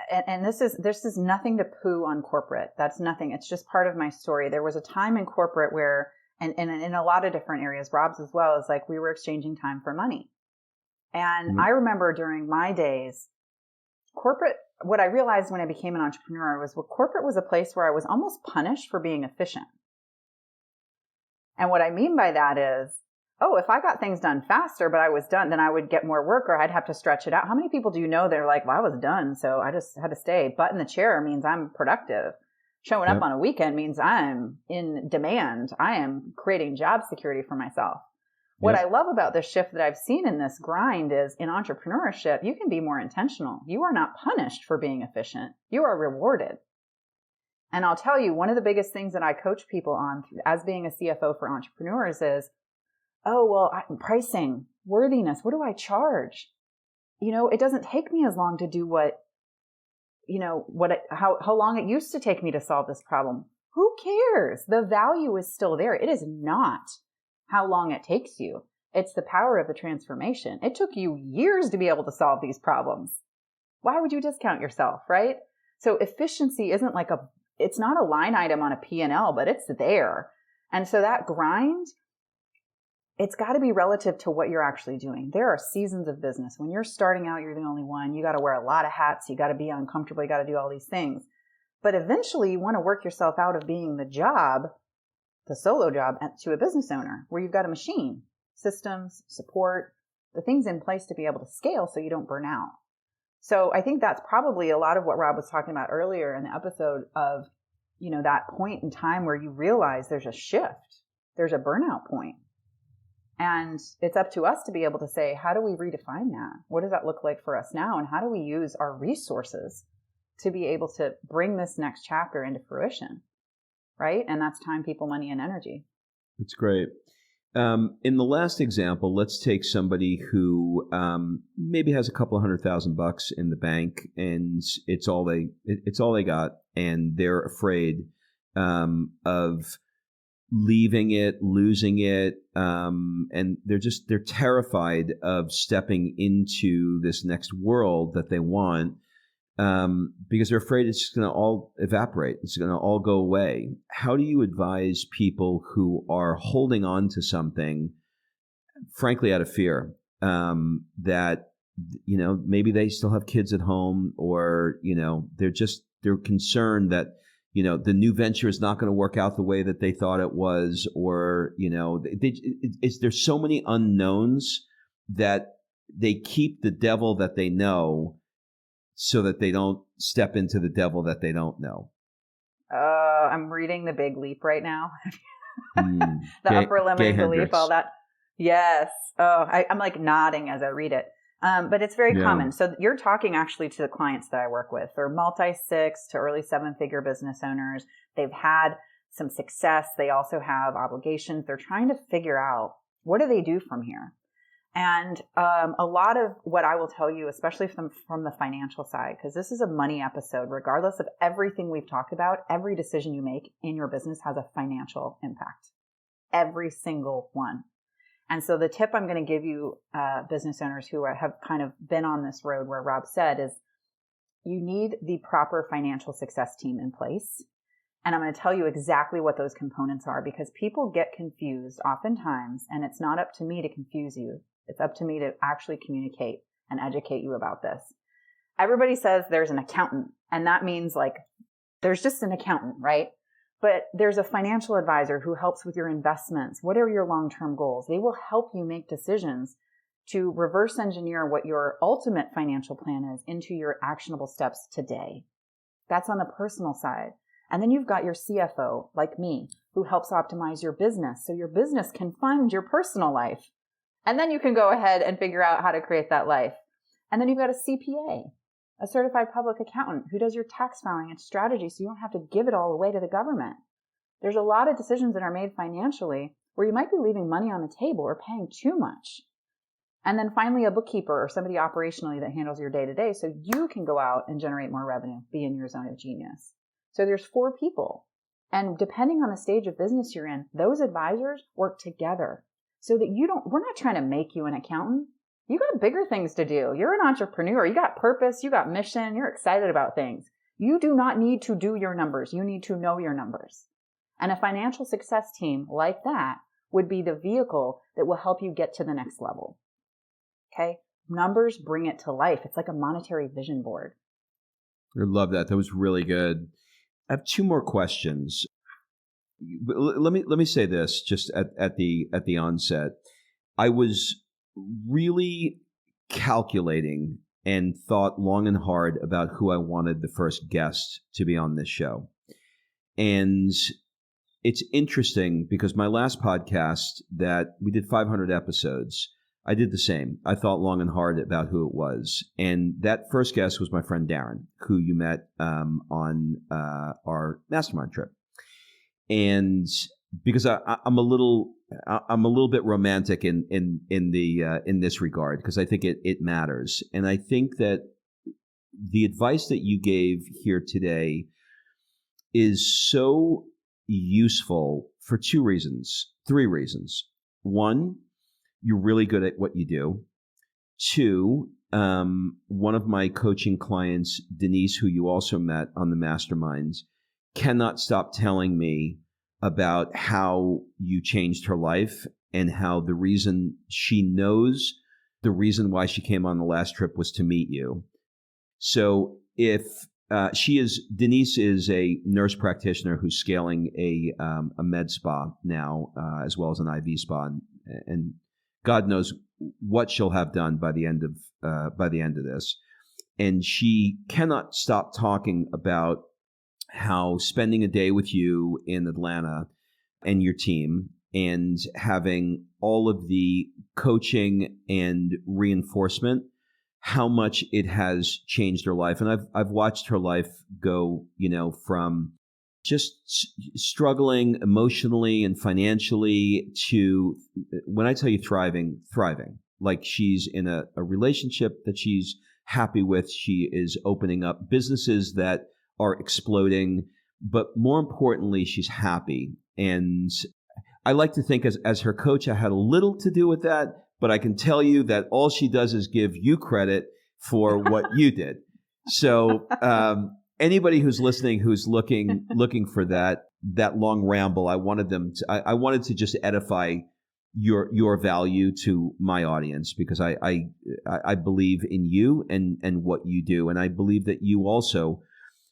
Speaker 2: and this is nothing to poo on corporate. That's nothing. It's just part of my story. There was a time in corporate where, and in a lot of different areas, Rob's as well, is like we were exchanging time for money. And I remember during my days, corporate what I realized when I became an entrepreneur was, well, corporate was a place where I was almost punished for being efficient. And what I mean by that is, oh, if I got things done faster, but I was done, then I would get more work or I'd have to stretch it out. How many people do you know they're like, well, I was done, so I just had to stay. Butt in the chair means I'm productive. Showing up on a weekend means I'm in demand. I am creating job security for myself. What I love about the shift that I've seen in this grind is in entrepreneurship, you can be more intentional. You are not punished for being efficient. You are rewarded. And I'll tell you, one of the biggest things that I coach people on as being a CFO for entrepreneurs is, oh, well, pricing, worthiness, what do I charge? It doesn't take me as long to do how long it used to take me to solve this problem. Who cares? The value is still there. It is not how long it takes you. It's the power of the transformation. It took you years to be able to solve these problems. Why would you discount yourself, right? So efficiency isn't it's not a line item on a P&L, but it's there. And so that grind, it's got to be relative to what you're actually doing. There are seasons of business. When you're starting out, you're the only one. You got to wear a lot of hats. You got to be uncomfortable. You got to do all these things. But eventually you want to work yourself out of being the solo job, to a business owner where you've got a machine, systems, support, the things in place to be able to scale so you don't burn out. So I think that's probably a lot of what Rob was talking about earlier in the episode of, that point in time where you realize there's a shift, there's a burnout point. And it's up to us to be able to say, how do we redefine that? What does that look like for us now? And how do we use our resources to be able to bring this next chapter into fruition? Right? And that's time, people, money, and energy.
Speaker 1: That's great. In the last example, let's take somebody who maybe has a couple of $100,000 in the bank, and it's all they got, and they're afraid of leaving it, losing it, and they're terrified of stepping into this next world that they want. Because they're afraid it's just going to all evaporate. It's going to all go away. How do you advise people who are holding on to something, frankly, out of fear, that, maybe they still have kids at home, or, they're concerned that, the new venture is not going to work out the way that they thought it was, or, there's so many unknowns that they keep the devil that they know, so that they don't step into the devil that they don't know.
Speaker 2: I'm reading The Big Leap right now. The upper limit, the
Speaker 1: Hendricks.
Speaker 2: leap, all that. Yes. Oh, I'm like nodding as I read it. But it's very common. So you're talking actually to the clients that I work with. They're multi-6 to early 7-figure business owners. They've had some success. They also have obligations. They're trying to figure out, what do they do from here? And a lot of what I will tell you, especially from the financial side, because this is a money episode, regardless of everything we've talked about, every decision you make in your business has a financial impact. Every single one. And so the tip I'm going to give you, business owners who have kind of been on this road where Rob said, is you need the proper financial success team in place. And I'm going to tell you exactly what those components are, because people get confused oftentimes, and it's not up to me to confuse you. It's up to me to actually communicate and educate you about this. Everybody says there's an accountant, and that means there's just an accountant, right? But there's a financial advisor who helps with your investments. What are your long-term goals? They will help you make decisions to reverse engineer what your ultimate financial plan is into your actionable steps today. That's on the personal side. And then you've got your CFO, like me, who helps optimize your business so your business can fund your personal life. And then you can go ahead and figure out how to create that life. And then you've got a CPA, a certified public accountant, who does your tax filing and strategy so you don't have to give it all away to the government. There's a lot of decisions that are made financially where you might be leaving money on the table or paying too much. And then finally, a bookkeeper or somebody operationally that handles your day-to-day so you can go out and generate more revenue, be in your zone of genius. So there's 4 people. And depending on the stage of business you're in, those advisors work together. So that we're not trying to make you an accountant. You got bigger things to do. You're an entrepreneur. You got purpose. You got mission. You're excited about things. You do not need to do your numbers. You need to know your numbers. And a financial success team like that would be the vehicle that will help you get to the next level. Okay? Numbers bring it to life. It's like a monetary vision board.
Speaker 1: I love that. That was really good. I have two more questions. Let me say this just at the onset. I was really calculating and thought long and hard about who I wanted the first guest to be on this show. And it's interesting because my last podcast that we did 500 episodes, I did the same. I thought long and hard about who it was. And that first guest was my friend Darren, who you met on our mastermind trip. And because I'm a little bit romantic in this regard, because I think it matters. And I think that the advice that you gave here today is so useful for three reasons. One, you're really good at what you do. Two, one of my coaching clients, Denise, who you also met on the masterminds, cannot stop telling me about how you changed her life and how the reason she knows the reason why she came on the last trip was to meet you. So if Denise is a nurse practitioner who's scaling a med spa now, as well as an IV spa, and God knows what she'll have done by the end of this. And she cannot stop talking about how spending a day with you in Atlanta and your team and having all of the coaching and reinforcement, how much it has changed her life. And I've watched her life go, from just struggling emotionally and financially to, when I tell you thriving, like she's in a relationship that she's happy with. She is opening up businesses that are exploding, but more importantly, she's happy. And I like to think as her coach, I had a little to do with that, but I can tell you that all she does is give you credit for what you did. So anybody who's listening, who's looking for that long ramble, I wanted to just edify your value to my audience, because I believe in you and what you do, and I believe that you also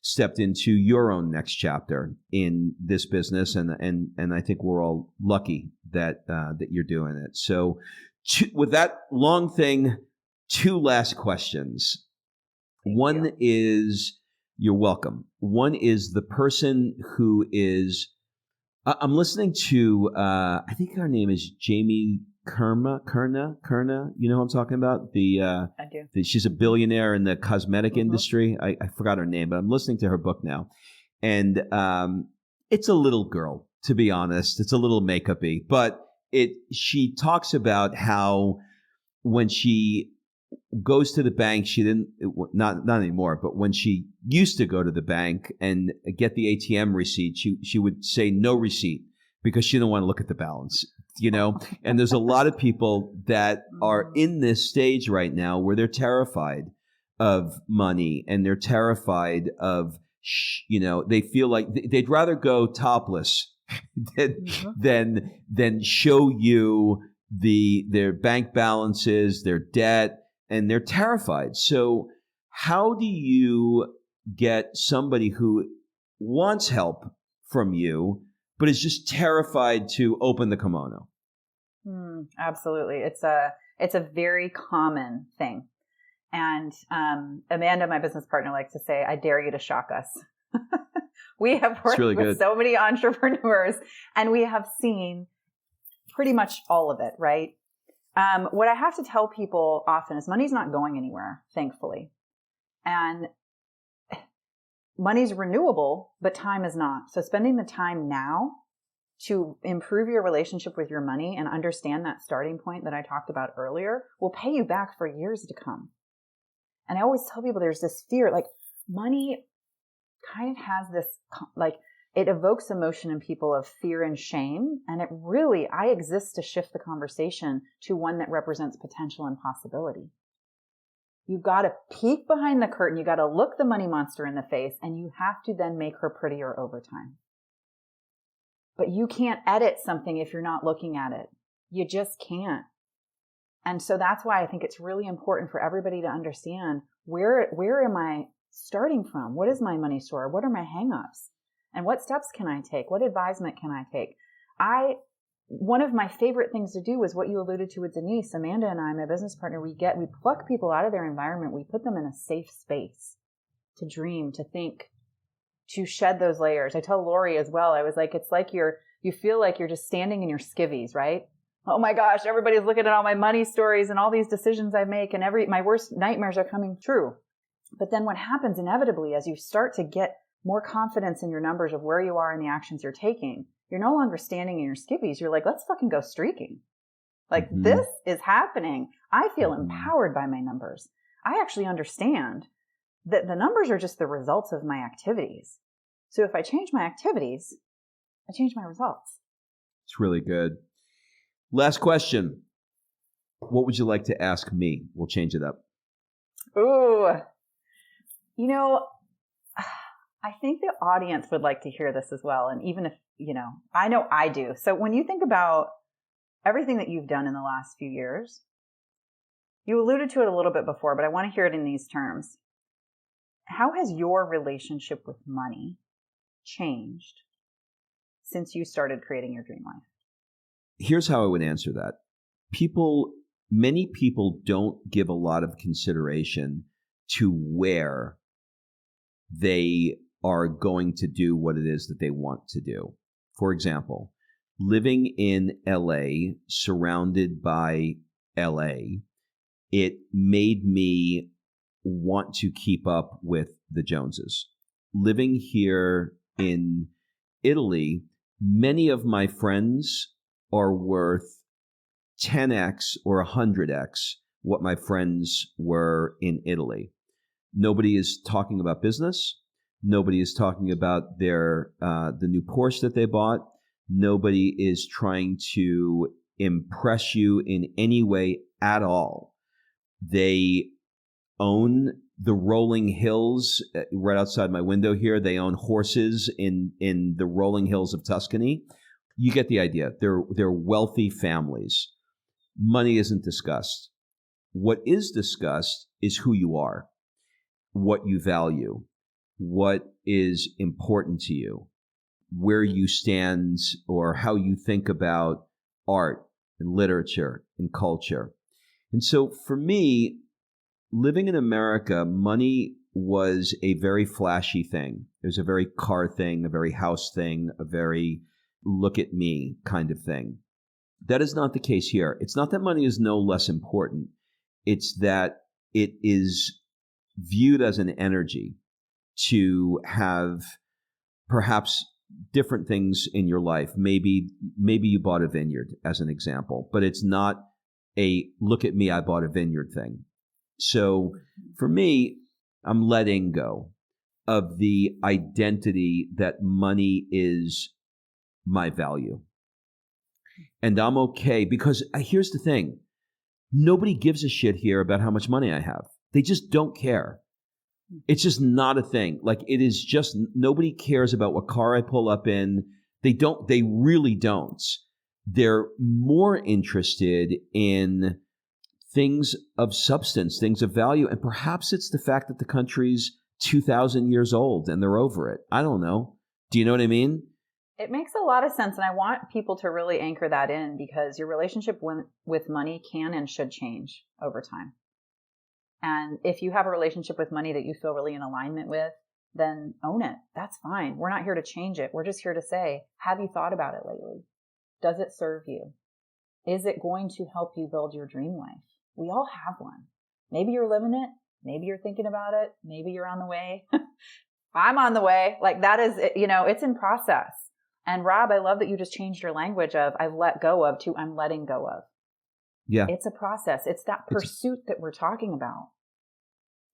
Speaker 1: stepped into your own next chapter in this business, and I think we're all lucky that you're doing it. So, with that long thing, two last questions. One is, you're welcome. One is the person who is. I'm listening to. I think her name is Jamie Kerna. You know who I'm talking about?
Speaker 2: I do.
Speaker 1: She's a billionaire in the cosmetic industry. I forgot her name, but I'm listening to her book now. And it's a little girl, to be honest. It's a little makeup-y. But she talks about how when she goes to the bank, she didn't, not anymore, but when she used to go to the bank and get the ATM receipt, she would say no receipt because she didn't want to look at the balance. And there's a lot of people that are in this stage right now where they're terrified of money, and they're terrified of, they feel like they'd rather go topless than show you their bank balances, their debt, and they're terrified. So how do you get somebody who wants help from you, but is just terrified to open the kimono?
Speaker 2: Absolutely. It's a very common thing. And Amanda, my business partner, likes to say, I dare you to shock us. We have worked with so many entrepreneurs, and we have seen pretty much all of it, right? What I have to tell people often is money's not going anywhere, thankfully. And money's renewable, but time is not. So spending the time now to improve your relationship with your money and understand that starting point that I talked about earlier will pay you back for years to come. And I always tell people there's this fear, like money kind of has this, like it evokes emotion in people of fear and shame. And I exist to shift the conversation to one that represents potential and possibility. You've got to peek behind the curtain. You got to look the money monster in the face, and you have to then make her prettier over time. But you can't edit something if you're not looking at it. You just can't. And so that's why I think it's really important for everybody to understand where am I starting from? What is my money story? What are my hangups? And what steps can I take? What advisement can I take? One of my favorite things to do was what you alluded to with Denise. Amanda and I, my business partner, we pluck people out of their environment. We put them in a safe space to dream, to think, to shed those layers. I tell Lori as well, I was like, it's like you feel like you're just standing in your skivvies, right? Oh my gosh, everybody's looking at all my money stories and all these decisions I make, and my worst nightmares are coming true. But then what happens inevitably as you start to get more confidence in your numbers of where you are and the actions you're taking, you're no longer standing in your skivvies. You're like, let's fucking go streaking. Like, this is happening. I feel empowered by my numbers. I actually understand that the numbers are just the results of my activities. So if I change my activities, I change my results.
Speaker 1: It's really good. Last question. What would you like to ask me? We'll change it up.
Speaker 2: Ooh. You know, I think the audience would like to hear this as well. And even if, I know I do. So when you think about everything that you've done in the last few years, you alluded to it a little bit before, but I want to hear it in these terms. How has your relationship with money changed since you started creating your dream life?
Speaker 1: Here's how I would answer that. Many people don't give a lot of consideration to where they are going to do what it is that they want to do. For example, living in LA, surrounded by LA, it made me want to keep up with the Joneses. Living here in Italy, many of my friends are worth 10x or 100x what my friends were in Italy. Nobody is talking about business. Nobody is talking about the new Porsche that they bought. Nobody is trying to impress you in any way at all. They own the rolling hills right outside my window here. They own horses in the rolling hills of Tuscany. You get the idea. They're wealthy families. Money isn't discussed. What is discussed is who you are, what you value, what is important to you, where you stand, or how you think about art and literature and culture. And so for me, living in America, money was a very flashy thing. It was a very car thing, a very house thing, a very look at me kind of thing. That is not the case here. It's not that money is no less important. It's that it is viewed as an energy to have perhaps different things in your life. Maybe you bought a vineyard as an example, but it's not a look at me, I bought a vineyard thing. So for me, I'm letting go of the identity that money is my value. And I'm okay because here's the thing. Nobody gives a shit here about how much money I have. They just don't care. It's just not a thing. Like, it is just, nobody cares about what car I pull up in. They really don't. They're more interested in things of substance, things of value. And perhaps it's the fact that the country's 2,000 years old and they're over it. I don't know. Do you know what I mean?
Speaker 2: It makes a lot of sense. And I want people to really anchor that in, because your relationship with money can and should change over time. And if you have a relationship with money that you feel really in alignment with, then own it. That's fine. We're not here to change it. We're just here to say, have you thought about it lately? Does it serve you? Is it going to help you build your dream life? We all have one. Maybe you're living it. Maybe you're thinking about it. Maybe you're on the way. I'm on the way. Like, that is, it's in process. And Rob, I love that you just changed your language of I've let go of to I'm letting go of.
Speaker 1: Yeah.
Speaker 2: It's a process. It's that pursuit that we're talking about.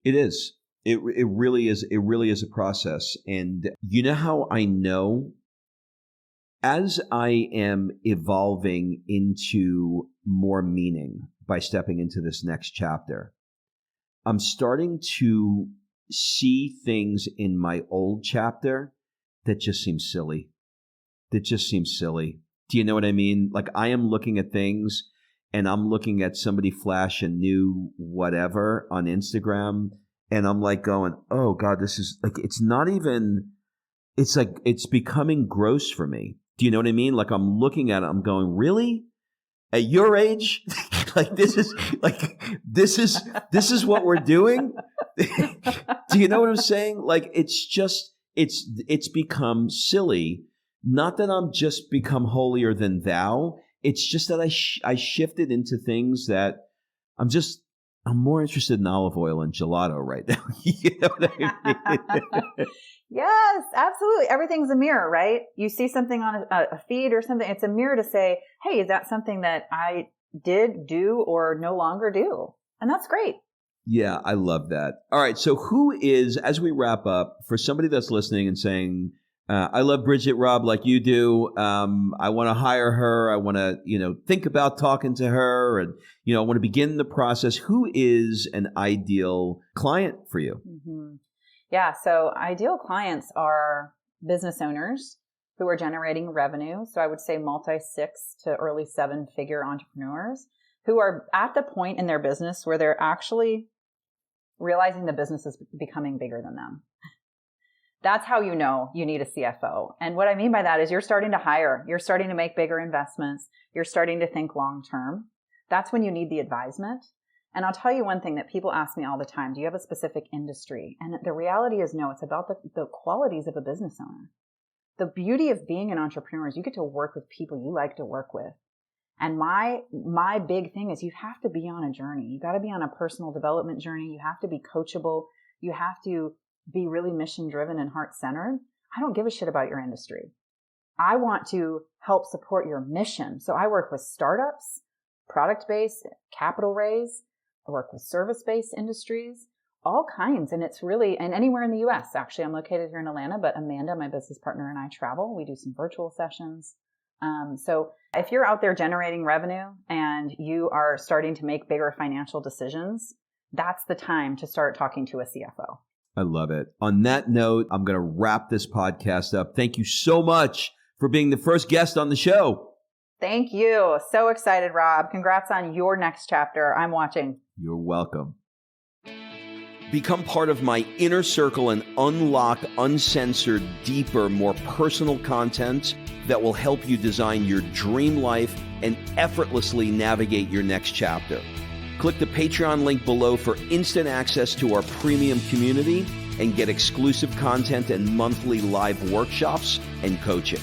Speaker 1: It is. It really is. It really is a process. And you know how I know? As I am evolving into more meaning by stepping into this next chapter, I'm starting to see things in my old chapter that just seem silly. Do you know what I mean? Like, I am looking at things and I'm looking at somebody flash a new whatever on Instagram, And I'm like going, oh God, this is like, it's not even, it's like, it's becoming gross for me. Do you know what I mean? Like I'm looking at it, I'm going, really? At your age? Like this is what we're doing? Do you know what I'm saying? Like it's just, it's become silly. Not that I'm just become holier than thou. It's just that I shifted into things that I'm more interested in olive oil and gelato right now. You know what I mean?
Speaker 2: Yes, absolutely. Everything's a mirror, right? You see something on a feed or something. It's a mirror to say, hey, is that something that I did do or no longer do? And that's great.
Speaker 1: Yeah, I love that. All right. So who is, as we wrap up, for somebody that's listening and saying, I love Bridgette, Rob, like you do. I want to hire her. I want to, think about talking to her, and, I want to begin the process. Who is an ideal client for you?
Speaker 2: Mm-hmm. Yeah. So ideal clients are business owners who are generating revenue. So I would say multi-6 to early 7-figure entrepreneurs who are at the point in their business where they're actually realizing the business is becoming bigger than them. That's how you know you need a CFO. And what I mean by that is you're starting to hire, you're starting to make bigger investments, you're starting to think long term. That's when you need the advisement. And I'll tell you one thing that people ask me all the time, do you have a specific industry? And the reality is no, it's about the qualities of a business owner. The beauty of being an entrepreneur is you get to work with people you like to work with. And my big thing is you have to be on a journey. You got to be on a personal development journey. You have to be coachable. You have to be really mission driven and heart centered. I don't give a shit about your industry. I want to help support your mission. So I work with startups, product-based, capital raise. I work with service-based industries, all kinds. And it's really, and anywhere in the US, actually. I'm located here in Atlanta, but Amanda, my business partner, and I travel. We do some virtual sessions. So if you're out there generating revenue and you are starting to make bigger financial decisions, that's the time to start talking to a CFO.
Speaker 1: I love it. On that note, I'm going to wrap this podcast up. Thank you so much for being the first guest on the show.
Speaker 2: Thank you. So excited, Rob. Congrats on your next chapter. I'm watching.
Speaker 1: You're welcome. Become part of my inner circle and unlock uncensored, deeper, more personal content that will help you design your dream life and effortlessly navigate your next chapter. Click the Patreon link below for instant access to our premium community and get exclusive content and monthly live workshops and coaching.